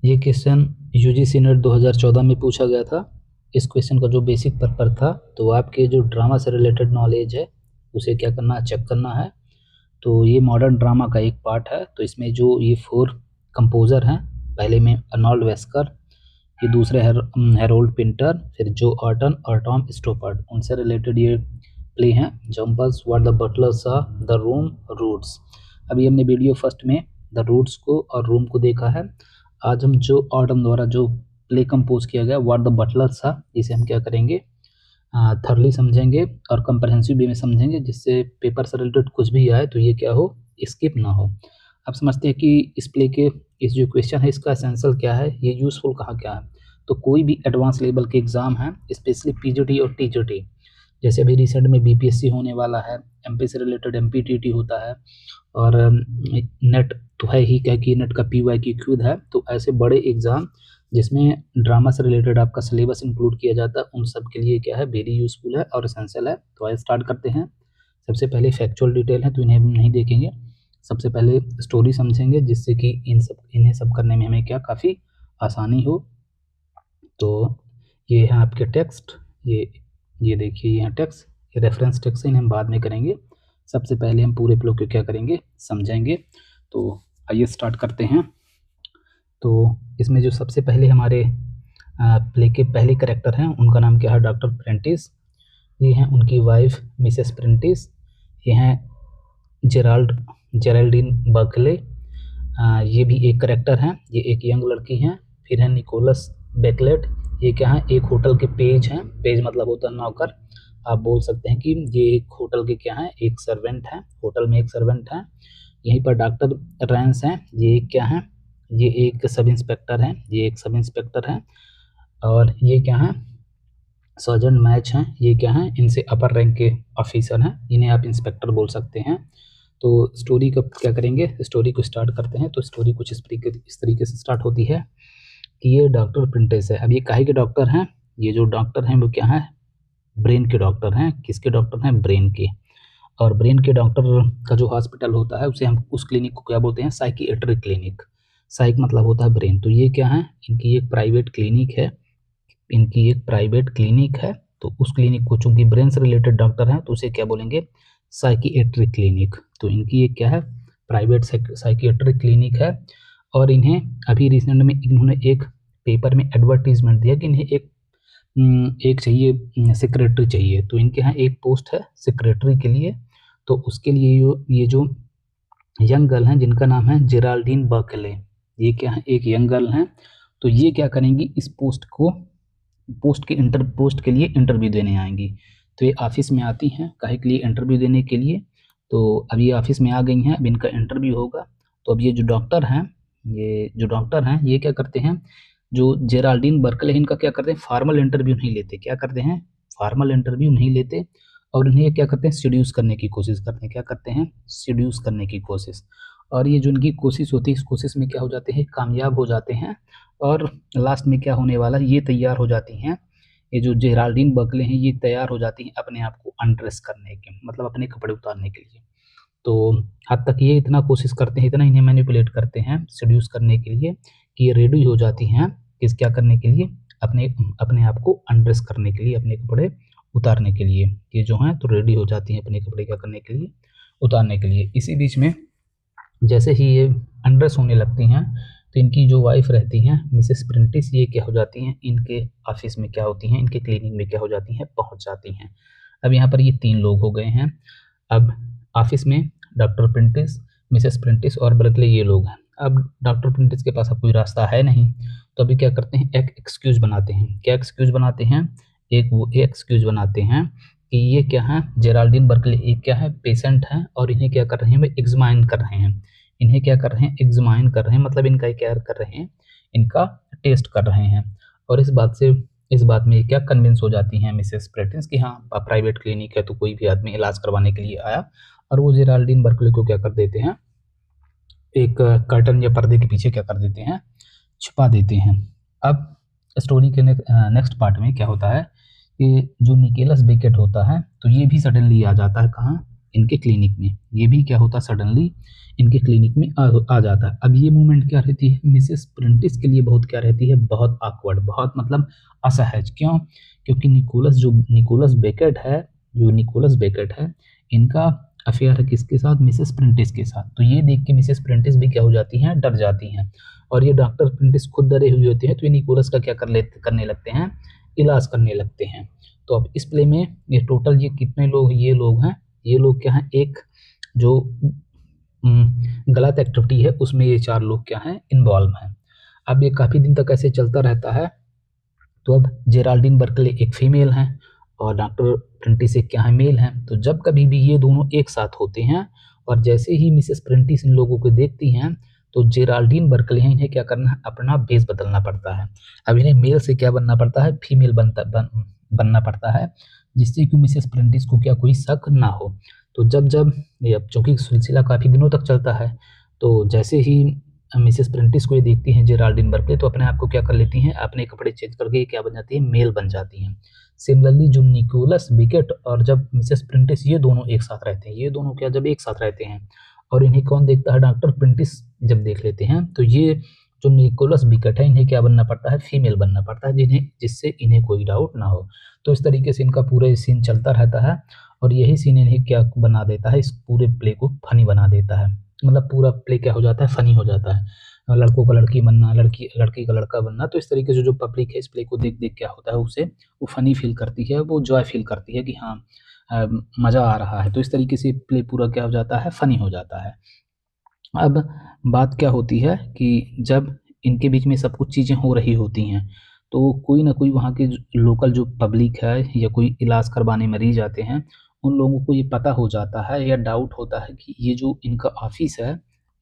ये question UGC net 2014 में पूछा गया था। इस क्वेश्चन का जो बेसिक पर्पस था, तो आपके जो ड्रामा से रिलेटेड नॉलेज है उसे क्या करना है, चेक करना है। तो ये मॉडर्न ड्रामा का एक पार्ट है। तो इसमें जो ये 4 कंपोजर हैं, पहले में अर्नोल्ड वेस्कर, ये दूसरे हैरोल्ड पिंटर, फिर जो ऑर्टन और टॉम स्टोपर्ड, उनसे रिलेटेड ये प्ले हैं। जम्पर्स, व्हाट द बटलर सा, द रूम, रूट्स। अभी हमने वीडियो फर्स्ट में द रूट्स को और रूम को देखा है। आज हम जो ऑर्टन द्वारा जो प्ले कंपोज किया गया व्हाट द बटलर सा, इसे हम क्या करेंगे, थर्ली समझेंगे और कंप्रहेंसिव वे में समझेंगे, जिससे पेपर से रिलेटेड कुछ भी आए तो ये क्या हो, स्किप ना हो। आप समझते हैं कि इस प्ले के इस जो क्वेश्चन है इसका एसेंशियल क्या है, ये यूज़फुल कहाँ क्या है। तो कोई भी एडवांस लेवल के एग्ज़ाम है, स्पेशली पीजीटी और टीजीटी, जैसे अभी रिसेंट में बीपीएससी होने वाला है, एमपी से रिलेटेड एमपीटीटी होता है, और नेट तो है ही, क्या कि नेट का पीवाईक्यू खुद है। तो ऐसे बड़े एग्ज़ाम जिसमें ड्रामा से रिलेटेड आपका सिलेबस इंक्लूड किया जाता है, उन सब के लिए क्या है, वेरी यूज़फुल है और एसेंशियल है। तो आइए स्टार्ट करते हैं। सबसे पहले फैक्चुअल डिटेल है तो इन्हें हम नहीं देखेंगे। सबसे पहले स्टोरी समझेंगे, जिससे कि इन्हें सब करने में हमें क्या काफ़ी आसानी हो। तो ये है आपके टेक्स्ट, ये देखिए यहाँ टेक्स्ट, ये रेफरेंस टेक्स्ट है, इन्हें हम बाद में करेंगे। सबसे पहले हम पूरे प्लो को क्या करेंगे, समझेंगे। तो आइए स्टार्ट करते हैं। तो इसमें जो सबसे पहले हमारे प्ले के पहले कैरेक्टर हैं, उनका नाम क्या है, डॉक्टर प्रेंटिस। ये हैं उनकी वाइफ मिसेस प्रेंटिस। ये हैं जेराल्डीन बर्कले, ये भी एक कैरेक्टर हैं, ये एक यंग लड़की हैं। फिर है निकोलस बेकलेट, ये क्या है, एक होटल के पेज हैं। पेज मतलब होता है नौकर। आप बोल सकते हैं कि ये एक होटल के क्या हैं, एक सर्वेंट हैं, होटल में एक सर्वेंट हैं। यहीं पर डॉक्टर रैंस हैं, ये क्या हैं, ये एक सब इंस्पेक्टर हैं, ये एक सब इंस्पेक्टर हैं। और ये क्या हैं, सर्जेंट मैच हैं, ये क्या हैं, इनसे अपर रैंक के ऑफिसर हैं, इन्हें आप इंस्पेक्टर बोल सकते हैं। तो स्टोरी का क्या करेंगे, स्टोरी को स्टार्ट करते हैं। तो स्टोरी कुछ इस तरीके से स्टार्ट होती है कि ये डॉक्टर प्रिंटेस है। अब ये काहे के डॉक्टर हैं, ये जो डॉक्टर हैं वो क्या है, ब्रेन के डॉक्टर हैं। किसके डॉक्टर हैं, ब्रेन के। और ब्रेन के डॉक्टर का जो हॉस्पिटल होता है उसे हम उस क्लिनिक को क्या बोलते हैं, साइकियाट्रिक क्लिनिक। साइक मतलब होता है ब्रेन। तो ये क्या है, इनकी एक प्राइवेट क्लिनिक है, इनकी एक प्राइवेट क्लिनिक है। तो उस क्लिनिक को, चूंकि ब्रेन से रिलेटेड डॉक्टर हैं, तो उसे क्या बोलेंगे, साइकियाट्रिक क्लिनिक। तो इनकी एक क्या है, प्राइवेट साइकियाट्रिक क्लिनिक है। और इन्हें अभी रिसेंट में इन्होंने एक पेपर में एडवर्टीजमेंट दिया कि इन्हें एक चाहिए, सेक्रेटरी चाहिए। तो इनके यहाँ एक पोस्ट है सेक्रेटरी के लिए। तो उसके लिए ये जो यंग गर्ल हैं, जिनका नाम है जेराल्डीन बर्कले, ये क्या है, एक यंग गर्ल हैं। तो ये क्या करेंगी, इस पोस्ट के लिए इंटरव्यू देने आएंगी। तो ये ऑफिस में आती हैं काहे के लिए, इंटरव्यू देने के लिए। तो अब ये ऑफिस में आ गई हैं, अब इनका इंटरव्यू होगा। तो अब ये जो डॉक्टर हैं, ये क्या करते हैं, जो जेराल्डीन बर्कले, इनका क्या करते हैं, फॉर्मल इंटरव्यू नहीं लेते। क्या करते हैं, फॉर्मल इंटरव्यू नहीं लेते। और इन्हें क्या करते हैं, सीड्यूस करने की कोशिश करते हैं। क्या करते हैं, सीड्यूस करने की कोशिश। और ये जो इनकी कोशिश होती है, इस कोशिश में क्या हो जाते हैं, कामयाब हो जाते हैं। और लास्ट में क्या होने वाला, ये तैयार हो जाती हैं, ये जो जेराल्डीन बर्कले हैं, ये तैयार हो जाती हैं अपने आप को अनड्रेस करने के, मतलब अपने कपड़े उतारने के लिए। तो हद तक ये इतना कोशिश करते हैं, इतना इन्हें मैनिपुलेट करते हैं सीड्यूस करने के लिए, कि ये रेडी हो जाती हैं किस क्या करने के लिए, अपने आप को अनड्रेस करने के लिए, अपने कपड़े उतारने के लिए। ये जो हैं तो रेडी हो जाती हैं अपने कपड़े क्या करने के लिए, उतारने के लिए। इसी बीच में जैसे ही ये अनड्रेस होने लगती हैं, तो इनकी जो वाइफ रहती हैं मिसेस प्रेंटिस, ये क्या हो जाती हैं, इनके ऑफिस में क्या होती हैं, इनके क्लिनिक में क्या हो जाती हैं, पहुंच जाती हैं। अब यहाँ पर ये 3 लोग हो गए हैं। अब ऑफिस में डॉक्टर प्रेंटिस, मिसेस प्रेंटिस और बर्कले, ये लोग हैं। अब डॉक्टर प्रेंटिस के पास अब कोई रास्ता है नहीं, तो अभी क्या करते हैं, एक एक्सक्यूज बनाते हैं। क्या एक्सक्यूज बनाते हैं, वो एक्सक्यूज बनाते हैं कि ये क्या है, जेराल्डीन बर्कले एक क्या है, पेशेंट हैं, और इन्हें क्या कर रहे हैं, वे एग्जामाइन कर रहे हैं। इन्हें क्या कर रहे हैं, एग्जामाइन कर रहे हैं, मतलब इनका क्या कर रहे हैं, इनका टेस्ट कर रहे हैं। और इस बात में क्या कन्विंस हो जाती हैं मिसेस प्रेटिस कि हाँ प्राइवेट क्लिनिक है, तो कोई भी आदमी इलाज करवाने के लिए आया। और वो जेराल्डीन बर्कले को क्या कर देते हैं, एक कर्टन या पर्दे के पीछे क्या कर देते हैं, छुपा देते हैं। अब स्टोरी के नेक्स्ट पार्ट में क्या होता है कि जो निकोलस बेकेट होता है, तो ये भी सडनली आ जाता है कहाँ, इनके क्लिनिक में, ये भी क्या होता सडनली इनके क्लिनिक में आ जाता है। अब ये मूवमेंट क्या रहती है मिसेस प्रेंटिस के लिए, बहुत क्या रहती है, बहुत ऑकवर्ड, बहुत मतलब असहज। क्यों? क्योंकि निकोलस बेकेट है, जो निकोलस बेकेट है, इनका अफेयर है किसके साथ, मिसेस प्रेंटिस के साथ। तो ये देख के मिसेस प्रेंटिस भी क्या हो जाती हैं, डर जाती हैं। और ये डॉक्टर प्रेंटिस खुद डरे हुए होते हैं, तो ये निकोलस का क्या करने लगते हैं, इलाज करने लगते हैं। तो अब इस प्ले में ये टोटल ये कितने लोग, ये लोग हैं, ये लोग क्या हैं, एक जो गलत एक्टिविटी है उसमें ये 4 लोग क्या हैं, इन्वॉल्व हैं। अब ये काफ़ी दिन तक ऐसे चलता रहता है। तो अब जेराल्डीन बर्कले एक फीमेल हैं और डॉक्टर प्रेंटिस एक क्या है, मेल हैं। तो जब कभी भी ये दोनों एक साथ होते हैं और जैसे ही मिसेस प्रेंटिस इन लोगों को देखती हैं, तो जेराल्डीन बर्कले हैं, इन्हें क्या करना है, अपना भेष बदलना पड़ता है। अब इन्हें मेल से क्या बनना पड़ता है, फीमेल बनना पड़ता है, जिससे कि मिसेस प्रेंटिस को क्या कोई शक ना हो। तो जब ये, अब चूंकि सिलसिला काफ़ी दिनों तक चलता है, तो जैसे ही मिसेस प्रेंटिस को ये देखती हैं जेराल्डीन बर्कले, तो अपने आप को क्या कर लेती हैं, अपने कपड़े चेंज करके ये क्या बन जाती है, मेल बन जाती हैं। सिमिलरली जो निकोलस बिकेट और जब मिसेस प्रेंटिस ये दोनों एक साथ रहते हैं, ये दोनों क्या जब एक साथ रहते हैं और इन्हें कौन देखता है, डॉक्टर प्रेंटिस जब देख लेते हैं, तो ये जो निकोलस बिकेट है, इन्हें क्या बनना पड़ता है, फीमेल बनना पड़ता है, जिससे इन्हें कोई डाउट ना हो। तो इस तरीके से इनका पूरा सीन चलता रहता है और यही सीन इन्हें क्या बना देता है, इस पूरे प्ले को फनी बना देता है। मतलब पूरा प्ले क्या हो जाता है, फनी हो जाता है। लड़कों का लड़की बनना, लड़की का लड़का बनना। तो इस तरीके से जो पब्लिक है इस प्ले को देख क्या होता है, उसे वो फनी फील करती है, वो जॉय फील करती है कि हाँ मज़ा आ रहा है। तो इस तरीके से प्ले पूरा क्या हो जाता है, फनी हो जाता है। अब बात क्या होती है कि जब इनके बीच में सब कुछ चीज़ें हो रही होती हैं, तो कोई ना कोई वहाँ के लोकल जो पब्लिक है या कोई इलाज करवाने मरीज आते हैं, उन लोगों को ये पता हो जाता है या डाउट होता है कि ये जो इनका ऑफिस है,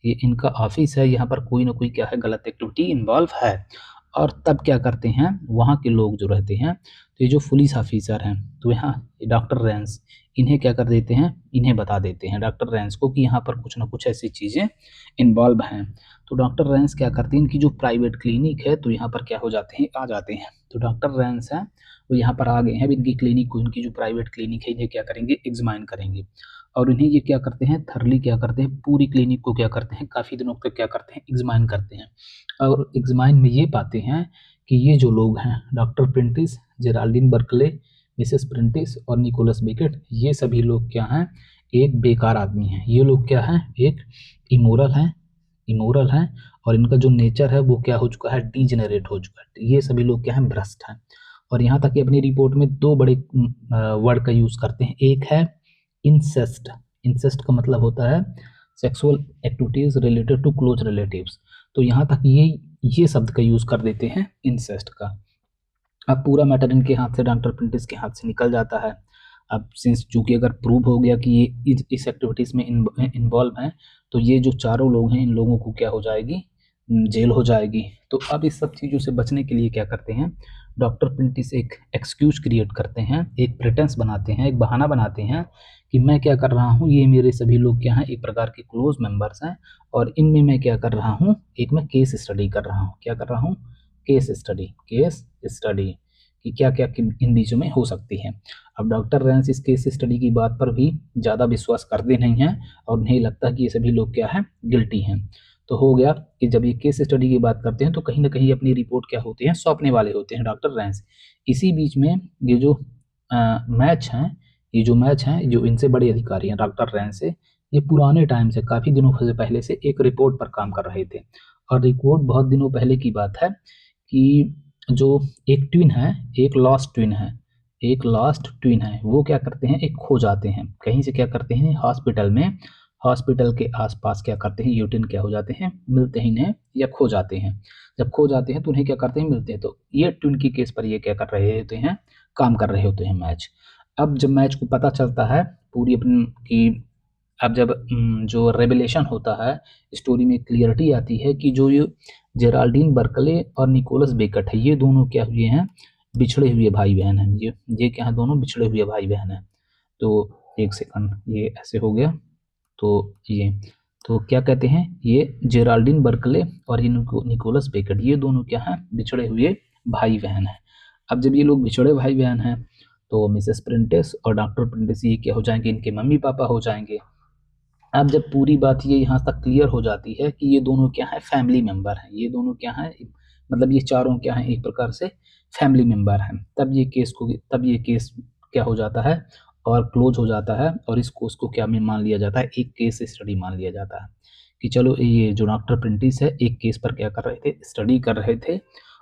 ये इनका ऑफिस है, यहाँ पर कोई ना कोई क्या है, गलत एक्टिविटी इन्वॉल्व है। और तब क्या करते हैं वहाँ के लोग जो रहते हैं, तो ये जो पुलिस ऑफिसर हैं, तो यहाँ डॉक्टर रेंस इन्हें क्या कर देते हैं, इन्हें बता देते हैं डॉक्टर रेंस को कि यहाँ पर कुछ ना कुछ ऐसी चीज़ें इन्वॉल्व हैं। तो डॉक्टर रेंस क्या करते हैं, इनकी जो प्राइवेट क्लिनिक है, तो यहाँ पर क्या हो जाते हैं, आ जाते हैं। तो डॉक्टर रेंस हैं वो यहाँ पर आ गए हैं, इनकी क्लिनिक को, इनकी जो प्राइवेट क्लिनिक है, इन्हें क्या करेंगे, एग्जामाइन करेंगे। और इन्हें ये क्या करते हैं, थर्ली क्या करते हैं, पूरी क्लिनिक को क्या करते हैं, काफ़ी दिनों तक क्या करते हैं, एग्जामाइन करते हैं। और एग्जामाइन में ये पाते हैं कि ये जो लोग हैं, doctor Prentice, Geraldine Berkeley, Mrs Prentice और निकोलस बिकेट, ये सभी लोग क्या हैं, एक बेकार आदमी हैं। ये लोग क्या हैं, एक इमोरल हैं और इनका जो नेचर है वो क्या हो चुका है, डीजेनरेट हो चुका है। ये सभी लोग क्या हैं, भ्रष्ट हैं। और यहाँ तक कि अपनी रिपोर्ट में 2 बड़े वर्ड का यूज़ करते हैं। एक है इंसेस्ट। इंसेस्ट का मतलब होता है sexual activities related to close relatives. तो यहाँ तक ये शब्द का यूज़ कर देते हैं, इंसेस्ट का। अब पूरा मैटर इनके हाथ से, डॉक्टर प्रेंटिस के हाथ से निकल जाता है। अब सिंस चूँकि अगर प्रूव हो गया कि ये इस एक्टिविटीज़ में इन्वॉल्व हैं, तो ये जो चारों लोग हैं, इन लोगों को क्या हो जाएगी, जेल हो जाएगी। तो अब इस सब चीज़ों से बचने के लिए क्या करते हैं, डॉक्टर प्रेंटिस एक एक्सक्यूज़ क्रिएट करते हैं, एक प्रिटेंस बनाते हैं, एक बहाना बनाते हैं कि मैं क्या कर रहा हूँ, ये मेरे सभी लोग क्या हैं, एक प्रकार के क्लोज मेंबर्स हैं और इनमें मैं क्या कर रहा हूँ, एक मैं केस स्टडी कर रहा हूँ। क्या कर रहा हूँ, केस स्टडी कि क्या-क्या इन बीचों में हो सकती है। अब डॉक्टर रेंस इस केस स्टडी की बात पर भी ज़्यादा विश्वास करते नहीं हैं और उन्हें लगता है कि ये सभी लोग क्या हैं, गिल्टी हैं। तो हो गया कि जब ये केस स्टडी की बात करते हैं, तो कहीं न कहीं अपनी रिपोर्ट क्या होती है, सौंपने वाले होते हैं डॉक्टर रेंस। इसी बीच में ये जो मैच हैं, जो इनसे बड़े अधिकारी हैं डॉक्टर रेंस से, ये पुराने टाइम से, काफ़ी दिनों से पहले से एक रिपोर्ट पर काम कर रहे थे। और रिपोर्ट बहुत दिनों पहले की बात है कि जो एक ट्विन है, एक लॉस्ट ट्विन है, वो क्या करते हैं, एक खो जाते हैं। कहीं से क्या करते हैं, हॉस्पिटल के आस-पास क्या करते हैं, यूटिन क्या हो जाते हैं, मिलते ही इन्हें या खो जाते हैं। जब खो जाते हैं तो उन्हें क्या करते हैं, मिलते हैं। तो ये ट्विन की केस पर ये क्या कर रहे होते हैं, काम कर रहे होते हैं मैच। अब जब मैच को पता चलता है पूरी अपनी कि अब जब जो रेवलेशन होता है, स्टोरी में क्लियरिटी आती है कि जो ये जेराल्डीन बर्कले और निकोलस बेकेट है, ये दोनों क्या हुए हैं, बिछड़े हुए भाई-बहन हैं। ये क्या है, दोनों बिछड़े हुए भाई-बहन हैं। तो एक सेकंड, ये ऐसे हो गया। तो क्या कहते हैं, ये जेराल्डीन बर्कले और ये निकोलस बेकेट, ये दोनों क्या हैं, बिछड़े हुए भाई-बहन हैं। अब जब ये लोग बिछड़े भाई-बहन हैं, तो मिसेस प्रिंटिस और डॉक्टर प्रिंटिस ये क्या हो जाएंगे, इनके मम्मी पापा हो जाएंगे। अब जब पूरी बात ये यहाँ तक क्लियर हो जाती है कि ये दोनों क्या है, फैमिली मेंबर हैं, ये दोनों क्या हैं, मतलब ये चारों क्या हैं, एक प्रकार से फैमिली मेंबर हैं, तब ये केस क्या हो जाता है और क्लोज हो जाता है, और इस केस को क्या में मान लिया जाता है, एक केस स्टडी मान लिया जाता है कि चलो ये जो डॉक्टर प्रिंटिस है एक केस पर क्या कर रहे थे, स्टडी कर रहे थे,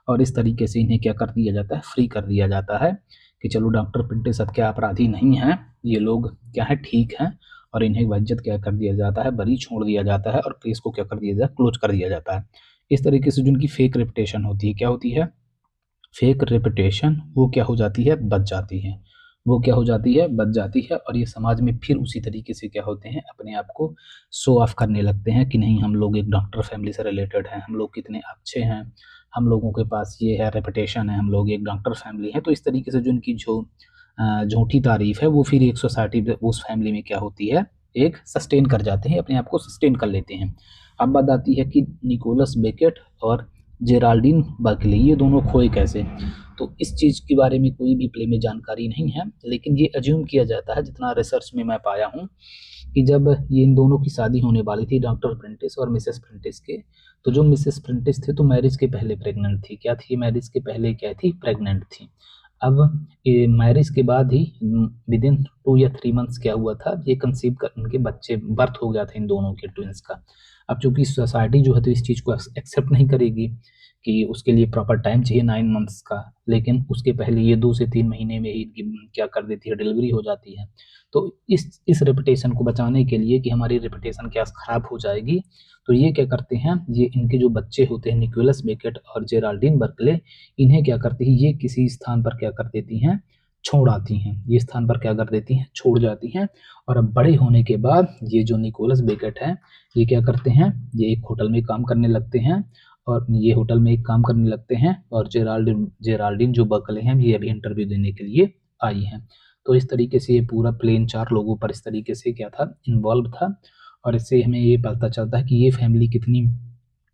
और इस तरीके से इन्हें क्या कर दिया जाता है, फ्री कर दिया जाता है कि चलो डॉक्टर प्रिंटिस अब क्या अपराधी नहीं हैं, ये लोग क्या है, ठीक हैं, और इन्हें बाइज्जत क्या कर दिया जाता है, बरी छोड़ दिया जाता है, और केस को क्या कर दिया जाता है, क्लोज कर दिया जाता है। इस तरीके से जो उनकी फेक रेपुटेशन होती है, क्या होती है, फेक रेपुटेशन, वो क्या हो जाती है, बच जाती है, वो क्या हो जाती है, बच जाती है, और ये समाज में फिर उसी तरीके से क्या होते हैं, अपने आप को शो ऑफ करने लगते हैं कि नहीं हम लोग एक डॉक्टर फैमिली से रिलेटेड हैं, हम लोग कितने अच्छे हैं, हम लोगों के पास ये है रेपुटेशन है, हम लोग एक डॉक्टर फैमिली है। तो इस तरीके से जो उनकी जो झूठी तारीफ है वो फिर एक सोसाइटी उस फैमिली में क्या होती है, एक सस्टेन कर जाते हैं, अपने आप को सस्टेन कर लेते हैं। अब बात आती है कि निकोलस बेकेट और जेराल्डीन बर्कले ये दोनों खोए कैसे। तो इस चीज़ के बारे में कोई भी प्ले में जानकारी नहीं है, लेकिन ये अज्यूम किया जाता है, जितना रिसर्च में मैं पाया हूँ, कि जब ये इन दोनों की शादी होने वाली थी, डॉक्टर प्रिंटिस और मिसेस प्रिंटिस के, तो जो मिसेस प्रिंटिस थे तो मैरिज के पहले प्रेग्नेंट थी, क्या थी, मैरिज के पहले क्या थी, प्रेग्नेंट थी। अब ये मैरिज के बाद ही विद इन 2 या 3 मंथ्स क्या हुआ था, ये कंसीव कर उनके बच्चे बर्थ हो गया था इन दोनों के ट्विंस का। अब चूंकि सोसाइटी जो है तो इस चीज़ को एक्सेप्ट नहीं करेगी कि उसके लिए प्रॉपर टाइम चाहिए 9 मंथ्स का, लेकिन उसके पहले ये 2 से 3 महीने में ही इनकी क्या कर देती है, डिलीवरी हो जाती है। तो इस रेपुटेशन को बचाने के लिए कि हमारी रेपुटेशन क्या खराब हो जाएगी, तो ये क्या करते हैं, ये इनके जो बच्चे होते हैं निकोलस बेकेट और जेराल्डीन बर्कले, इन्हें क्या करती है, ये किसी स्थान पर क्या कर देती हैं, छोड़ आती हैं, ये स्थान पर क्या कर देती हैं, छोड़ जाती हैं। और अब बड़े होने के बाद ये जो निकोलस बेकेट है ये क्या करते हैं, ये एक होटल में काम करने लगते हैं, और ये होटल में एक काम करने लगते हैं, और जेराल्डीन जो बर्कले हैं ये अभी इंटरव्यू देने के लिए आई हैं। तो इस तरीके से ये पूरा प्लेन 4 लोगों पर इस तरीके से क्या था, इन्वॉल्व था, और इससे हमें ये पता चलता है कि ये फैमिली कितनी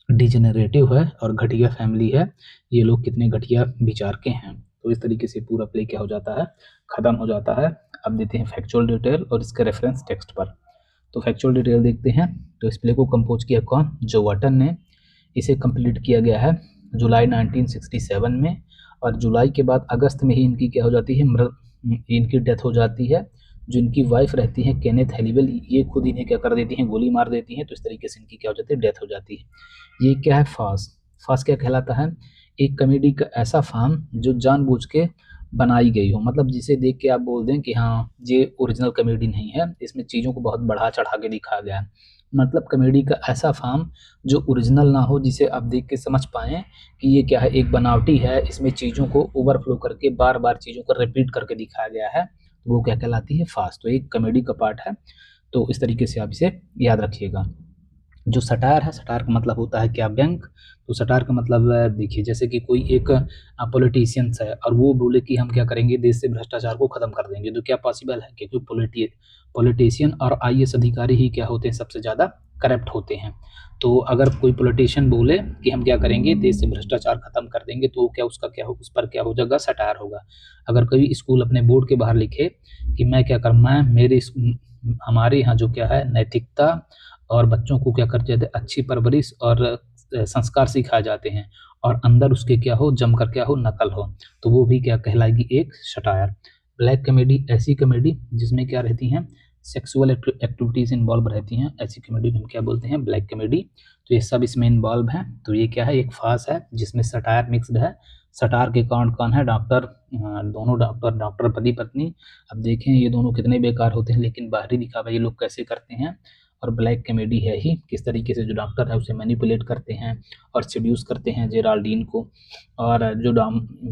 डिजेनरेटिव है और घटिया फैमिली है, ये लोग कितने घटिया विचार के हैं। तो इस तरीके से पूरा प्ले क्या हो जाता है, ख़त्म हो जाता है। अब देते हैं फैक्चुअल डिटेल और इसके रेफरेंस टेक्स्ट पर। तो फैक्चुअल डिटेल देखते हैं। तो इस प्ले को कंपोज किया कौन, जो वाटन ने। इसे कंप्लीट किया गया है जुलाई 1967 में, और जुलाई के बाद अगस्त में ही इनकी क्या हो जाती है, इनकी डेथ हो जाती है। जो इनकी वाइफ रहती हैं केनेथ हैलीवेल, ये खुद इन्हें क्या कर देती हैं, गोली मार देती हैं। तो इस तरीके से इनकी क्या हो जाती है, डेथ हो जाती है। ये क्या है, फास। फास क्या कहलाता है, एक कॉमेडी का ऐसा फॉर्म जो जानबूझ के बनाई गई हो, मतलब जिसे देख के आप बोल दें कि हाँ ये ओरिजिनल कॉमेडी नहीं है, इसमें चीज़ों को बहुत बढ़ा चढ़ा के दिखाया गया है। मतलब कॉमेडी का ऐसा फॉर्म जो ओरिजिनल ना हो, जिसे आप देख के समझ पाएँ कि ये क्या है, एक बनावटी है, इसमें चीज़ों को ओवरफ्लो करके बार-बार चीज़ों को रिपीट करके दिखाया गया है, तो वो क्या कहलाती है, फास्ट। तो एक कॉमेडी का पार्ट है, तो इस तरीके से आप इसे याद रखिएगा। जो सटायर है, सटायर का मतलब होता है क्या, व्यंग। तो सटायर का मतलब देखिए, जैसे कि कोई एक पॉलिटिशियंस है और वो बोले कि हम क्या करेंगे, देश से भ्रष्टाचार को खत्म कर देंगे, तो क्या पॉसिबल है, क्योंकि पॉलिटिशियन और आईएएस अधिकारी ही क्या होते हैं, सबसे ज़्यादा करप्ट होते हैं। तो अगर कोई पॉलिटिशियन बोले कि हम क्या करेंगे, देश से भ्रष्टाचार खत्म कर देंगे, तो क्या उसका क्या हो, उस पर क्या हो जाएगा, सटायर होगा। अगर कोई स्कूल अपने बोर्ड के बाहर लिखे कि मैं क्या कर, मैं मेरे हमारे यहाँ जो क्या है, नैतिकता और बच्चों को क्या कर जाते, अच्छी परवरिश और संस्कार सिखाए जाते हैं, और अंदर उसके क्या हो, जमकर क्या हो, नकल हो, तो वो भी क्या कहलाएगी, एक सटायर। ब्लैक कॉमेडी ऐसी कॉमेडी जिसमें क्या रहती हैं, सेक्सुअल एक्टिविटीज़ इन्वॉल्व रहती हैं, ऐसी कॉमेडी को हम क्या बोलते हैं, ब्लैक कॉमेडी। तो ये सब इसमें इन्वॉल्व हैं। तो ये क्या है, एक फार्स है जिसमें सटायर मिक्स्ड है। सटायर के कौन है, डॉक्टर, दोनों डॉक्टर पति पत्नी। अब देखें ये दोनों कितने बेकार होते हैं, लेकिन बाहरी दिखावा ये लोग कैसे करते हैं। और ब्लैक कॉमेडी है ही किस तरीके से जो डॉक्टर है उसे मैनिपुलेट करते हैं और सेड्यूस करते हैं जेराल्डीन को, और जो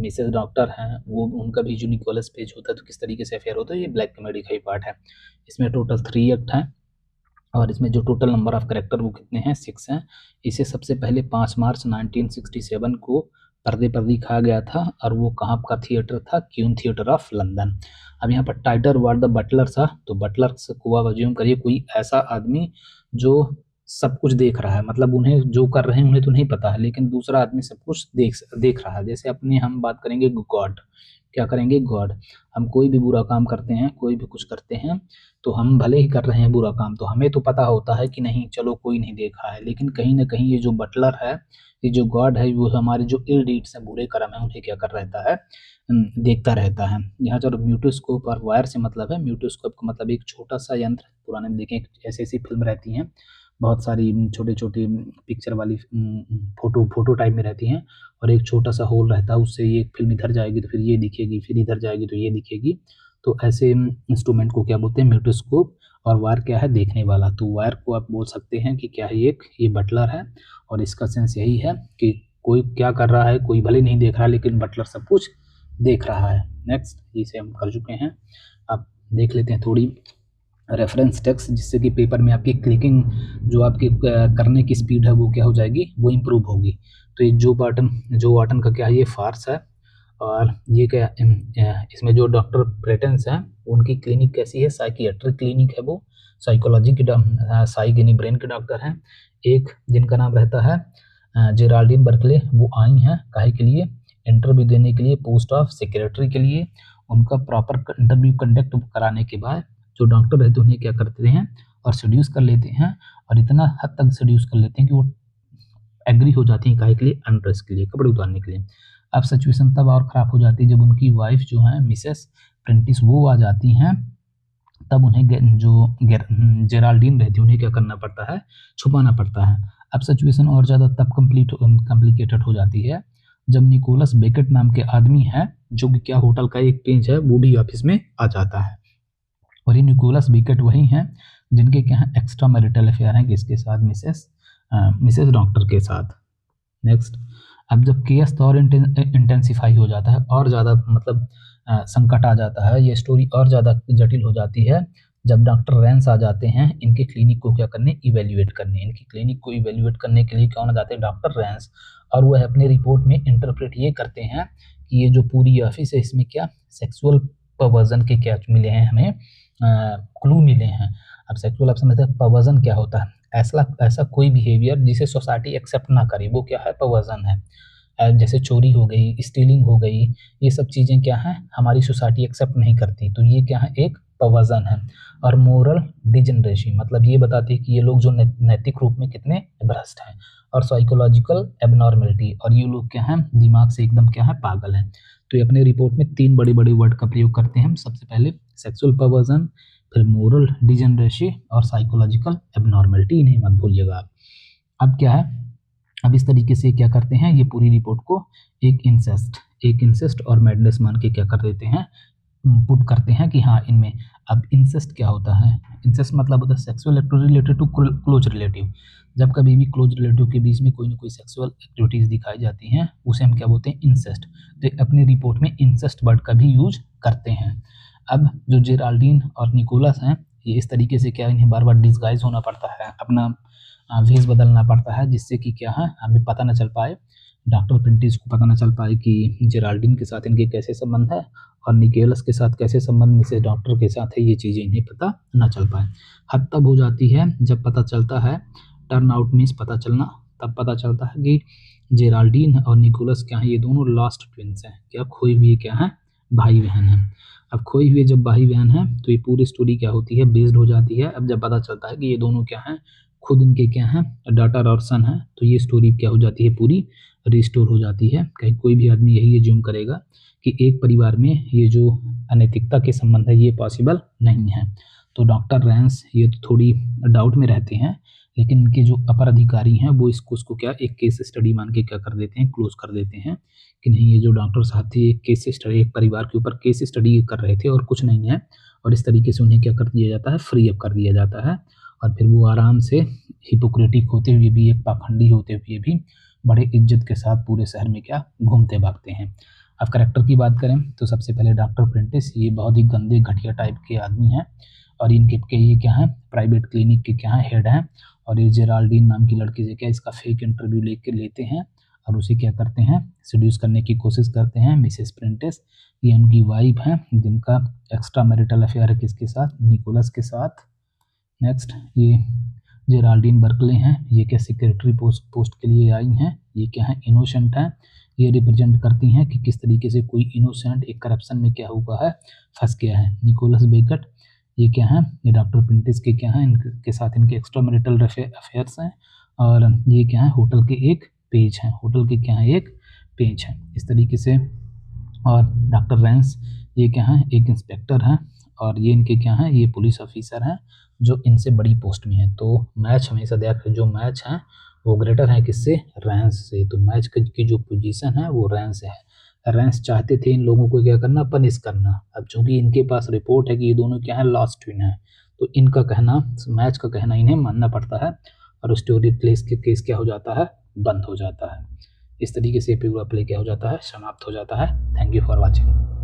मिसेस डॉक्टर हैं वो उनका भी जो निकोलस पेज होता है तो किस तरीके से अफेयर होता है, ये ब्लैक कॉमेडी का ही पार्ट है। इसमें टोटल 3 एक्ट हैं, और इसमें जो टोटल नंबर ऑफ कैरेक्टर वो कितने हैं, 6 हैं। इसे सबसे पहले 5 मार्च 1967 को पर्दे पर दिखाया गया था, और वो कहाँ का थिएटर था, क्यून थिएटर ऑफ लंदन। अब यहाँ पर टाइटल वर्ड द बटलर था, तो बटलर को आप अज्यूम करिए कोई ऐसा आदमी जो सब कुछ देख रहा है, मतलब उन्हें जो कर रहे हैं उन्हें तो नहीं पता है, लेकिन दूसरा आदमी सब कुछ देख रहा है। जैसे अपने हम बात करेंगे गॉड, क्या करेंगे, गॉड। हम कोई भी बुरा काम करते हैं, कोई भी कुछ करते हैं, तो हम भले ही कर रहे हैं बुरा काम, तो हमें तो पता होता है कि नहीं चलो कोई नहीं देखा है, लेकिन कहीं ना कहीं ये जो बटलर है, ये जो गॉड है, वो हमारे जो इल डीड्स हैं, बुरे कर्म है, उन्हें क्या कर रहता है, देखता रहता है। यहाँ जो म्यूटोस्कोप और वायर से मतलब है, म्यूटोस्कोप का मतलब एक छोटा सा यंत्र, पुराने में देखें ऐसी ऐसी फिल्म रहती हैं, बहुत सारी छोटे छोटे पिक्चर वाली फोटो टाइप में रहती हैं, और एक छोटा सा होल रहता है, उससे ये फिल्म इधर जाएगी तो फिर ये दिखेगी, फिर इधर जाएगी तो ये दिखेगी। तो ऐसे इंस्ट्रूमेंट को क्या बोलते हैं, म्यूटोस्कोप। और वायर क्या है, देखने वाला। तो वायर को आप बोल सकते हैं कि क्या है, एक ये बटलर है, और इसका सेंस यही है कि कोई क्या कर रहा है, कोई भले नहीं देख रहा, लेकिन बटलर सब कुछ देख रहा है। नेक्स्ट, इसे हम कर चुके हैं। अब देख लेते हैं थोड़ी रेफरेंस टेक्स्ट, जिससे कि पेपर में आपकी क्लिकिंग, जो आपकी करने की स्पीड है, वो क्या हो जाएगी, वो इम्प्रूव होगी। तो ये जो वाटन का क्या है, ये फार्स है। और ये क्या इसमें जो डॉक्टर प्रेटेंस हैं, उनकी क्लिनिक कैसी है, साइकियाट्रिक क्लिनिक है वो, साइकोलॉजी की साइक यानी ब्रेन के डॉक्टर हैं। एक जिनका नाम रहता है जेराल्डीन बर्कले, वो आई हैं काहे के लिए, इंटरव्यू देने के लिए, पोस्ट ऑफ सेक्रेटरी के लिए। उनका प्रॉपर इंटरव्यू कंडक्ट कराने के बाद जो डॉक्टर रहते हैं उन्हें क्या करते हैं, और सेड्यूस कर लेते हैं, और इतना हद तक सेड्यूस कर लेते हैं कि वो एग्री हो जाती हैं काहे के लिए, अनड्रेस के लिए, कपड़े उतारने के लिए। अब सिचुएशन तब और ख़राब हो जाती है जब उनकी वाइफ जो है मिसेस प्रेंटिस वो आ जाती हैं, तब उन्हें जो जेराल्डीन रहती है उन्हें क्या करना पड़ता है, छुपाना पड़ता है। अब सिचुएशन और ज़्यादा तब कॉम्प्लिकेटेड हो जाती है जब निकोलस बेकेट नाम के आदमी है, जो कि क्या होटल का एक पेज है, वो भी ऑफिस में आ जाता है। और ये निकोलस बेकेट वही हैं जिनके क्या है एक्स्ट्रा मैरिटल अफेयर हैं किसके साथ, मिसेस डॉक्टर के साथ। नेक्स्ट, अब जब केस तो और इंटेंसिफाई हो जाता है, और ज़्यादा मतलब संकट आ जाता है, ये स्टोरी और ज़्यादा जटिल हो जाती है जब डॉक्टर रैंस आ जाते हैं इनके क्लिनिक को क्या करने, इवेल्युएट करने। इनकी क्लिनिक को इवेल्युएट करने के लिए कौन आ जाते हैं, डॉक्टर रैंस। और वह अपने रिपोर्ट में इंटरप्रेट ये करते हैं कि ये जो पूरी ऑफिस है, इसमें क्या सेक्सुअल परवर्जन के क्या मिले हैं, हमें क्लू मिले हैं। अब सेक्सुअल आप समझते हैं, परवर्जन क्या होता है, ऐसा कोई बिहेवियर जिसे सोसाइटी एक्सेप्ट ना करे, वो क्या है, परवर्जन है। जैसे चोरी हो गई, स्टीलिंग हो गई, ये सब चीज़ें क्या हैं, हमारी सोसाइटी एक्सेप्ट नहीं करती, तो ये क्या है, एक परवर्जन है। और मोरल डिजनरेसी मतलब ये बताती है कि ये लोग जो नैतिक रूप में कितने भ्रष्ट हैं। और साइकोलॉजिकल एबनॉर्मेलिटी, और ये लोग क्या हैं, दिमाग से एकदम क्या है, पागल हैं। तो ये अपने रिपोर्ट में 3 बड़े-बड़े वर्ड का प्रयोग करते हैं। सबसे पहले सेक्सुअल परवर्जन, फिर मोरल डिजनरेसी और साइकोलॉजिकल एबनॉर्मेलिटी, इन्हें मत भूलिएगा आप। अब क्या है, अब इस तरीके से क्या करते हैं, ये पूरी रिपोर्ट को एक इंसेस्ट और मैडनेस मान के क्या कर देते हैं, पुट करते हैं कि हाँ इनमें। अब इंसेस्ट क्या होता है, इंसेस्ट मतलब होता है sexual activity related to close relative. जब कभी भी क्लोज रिलेटिव के बीच में कोई ना कोई सेक्सुअल एक्टिविटीज़ दिखाई जाती हैं, उसे हम क्या बोलते हैं, इंसेस्ट। तो अपनी रिपोर्ट में इंसेस्ट वर्ड का भी यूज करते हैं। अब जो जेराल्डीन और निकोलस हैं, ये इस तरीके से क्या, इन्हें बार बार डिस्गाइज होना पड़ता है, अपना वेश बदलना पड़ता है, जिससे कि क्या है, हमें पता न चल पाए, डॉक्टर प्रेंटिस को पता न चल पाए कि जेराल्डीन के साथ इनके कैसे संबंध है, और निकोलस के साथ कैसे संबंध मिसेस डॉक्टर के साथ है, ये चीज़ें इन्हें पता न चल पाए। हद तब हो जाती है जब पता चलता है, टर्न आउट मीन्स पता चलना, तब पता चलता है कि जेराल्डीन और निकोलस क्या हैं, ये दोनों लॉस्ट ट्विंस हैं, क्या खोई हुई क्या हैं, भाई बहन हैं। अब खोई हुए जब भाई बहन हैं तो ये पूरी स्टोरी क्या होती है, बेस्ड हो जाती है। अब जब पता चलता है कि ये दोनों क्या हैं, खुद इनके क्या हैं, डॉटर और सन है, तो ये स्टोरी क्या हो जाती है, पूरी रिस्टोर हो जाती है। कहीं कोई भी आदमी यही एज्यूम करेगा कि एक परिवार में ये जो अनैतिकता के संबंध है ये पॉसिबल नहीं है। तो डॉक्टर रैंस ये तो थोड़ी डाउट में रहते हैं, लेकिन इनके जो अपर अधिकारी हैं वो उसको क्या एक केस स्टडी मान के क्या कर देते हैं, क्लोज कर देते हैं कि नहीं, ये जो डॉक्टर साहब थे एक केस स्टडी, एक परिवार के ऊपर केस स्टडी कर रहे थे और कुछ नहीं है। और इस तरीके से उन्हें क्या कर दिया जाता है, फ्री अप कर दिया जाता है। और फिर वो आराम से हिपोक्रेटिक होते हुए भी, एक पाखंडी होते हुए भी, बड़े इज्जत के साथ पूरे शहर में क्या घूमते भागते हैं। अब कैरेक्टर की बात करें तो सबसे पहले डॉक्टर प्रेंटिस, ये बहुत ही गंदे घटिया टाइप के आदमी हैं, और इनके ये क्या है, प्राइवेट क्लिनिक के क्या है, हेड हैं। और ये जेराल्डीन नाम की लड़की से क्या इसका फेक इंटरव्यू लेते हैं, और उसे क्या करते हैं, सेड्यूस करने की कोशिश करते हैं। मिसेस प्रेंटिस ये उनकी वाइफ हैं, जिनका एक्स्ट्रा मैरिटल अफेयर है किसके साथ, निकोलस के साथ। नेक्स्ट, ये जेराल्डीन बर्कले हैं, ये क्या सेक्रेटरी पोस्ट के लिए आई हैं, ये क्या है, इनोसेंट हैं, ये रिप्रेजेंट करती हैं कि किस तरीके से कोई इनोसेंट एक करप्शन में क्या हुआ है, फंस गया है। निकोलस बेकट ये क्या है, ये डॉक्टर प्रिंटिस के क्या हैं, इनके साथ इनके एक्स्ट्रा मैरिटल अफेयर्स हैं, और ये क्या है, होटल के एक पेज हैं, होटल के क्या है, एक पेज है इस तरीके से। और डॉक्टर रैंस ये क्या है, एक इंस्पेक्टर हैं, और ये इनके क्या हैं, ये पुलिस ऑफिसर हैं जो इनसे बड़ी पोस्ट में है। तो मैच हमेशा देख, जो मैच हैं वो ग्रेटर है किससे, रैंस से। तो मैच की जो पोजीशन है वो रैंस है। रैंस चाहते थे इन लोगों को क्या करना, पनिश करना। अब चूंकि इनके पास रिपोर्ट है कि ये दोनों क्या है, लॉस्ट ट्विन है, तो इनका कहना, मैच का कहना इन्हें मानना पड़ता है, और स्टोरी प्लेस के केस क्या हो जाता है, बंद हो जाता है। इस तरीके से पूरा प्ले क्या हो जाता है, समाप्त हो जाता है। Thank you for watching.